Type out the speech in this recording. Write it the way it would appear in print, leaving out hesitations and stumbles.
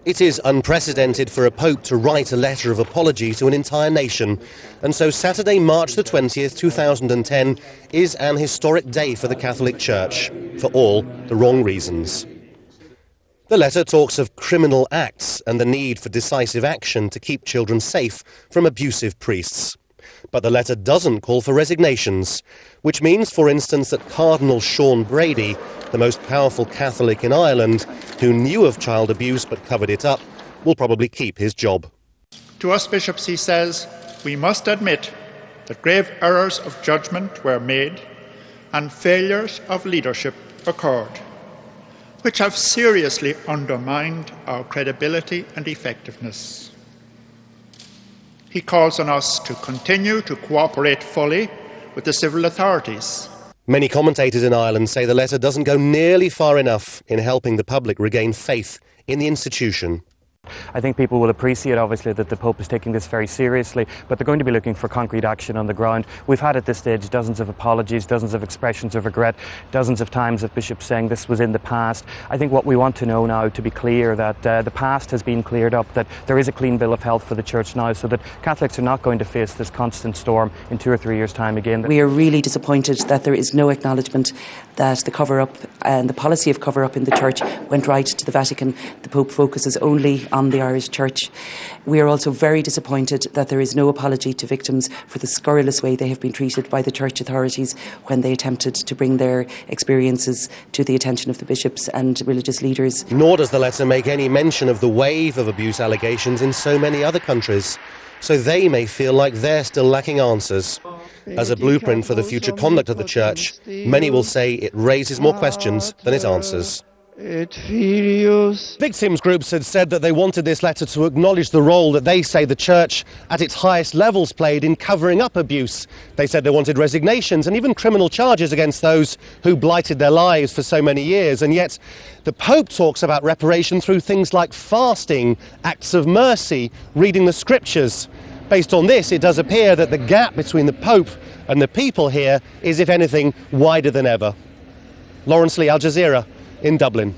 It is unprecedented for a pope to write a letter of apology to an entire nation, and so Saturday, March the 20th, 2010 is an historic day for the Catholic Church, for all the wrong reasons. The letter talks of criminal acts and the need for decisive action to keep children safe from abusive priests. But the letter doesn't call for resignations, which means, for instance, that Cardinal BRADY, the most powerful Catholic in Ireland, who knew of child abuse but covered it up, will probably keep his job. To us bishops, he says, we must admit that grave errors of judgment were made and failures of leadership occurred, which have seriously undermined our credibility and effectiveness. He calls on us to continue to cooperate fully with the civil authorities. Many commentators in Ireland say the letter doesn't go nearly far enough in helping the public regain faith in the institution. I think people will appreciate, obviously, that the Pope is taking this very seriously, but they're going to be looking for concrete action on the ground. We've had at this stage dozens of apologies, dozens of expressions of regret, dozens of times of bishops saying this was in the past. I think what we want to know now, to be clear, that the past has been cleared up, that there is a clean bill of health for the Church now, so that Catholics are not going to face this constant storm in 2 or 3 years' time again. We are really disappointed that there is no acknowledgement that the cover-up and the policy of cover-up in the Church went right to the Vatican. The Pope focuses only on the Irish Church. We are also very disappointed that there is no apology to victims for the scurrilous way they have been treated by the Church authorities when they attempted to bring their experiences to the attention of the bishops and religious leaders. Nor does the letter make any mention of the wave of abuse allegations in so many other countries, so they may feel like they're still lacking answers. As a blueprint for the future conduct of the Church, many will say it raises more questions than it answers. Victims groups had said that they wanted this letter to acknowledge the role that they say the Church at its highest levels played in covering up abuse. They said they wanted resignations and even criminal charges against those who blighted their lives for so many years. And yet the Pope talks about reparation through things like fasting, acts of mercy, reading the scriptures. Based on this, it does appear that the gap between the Pope and the people here is, if anything, wider than ever. Laurence, Jazeera, in Dublin.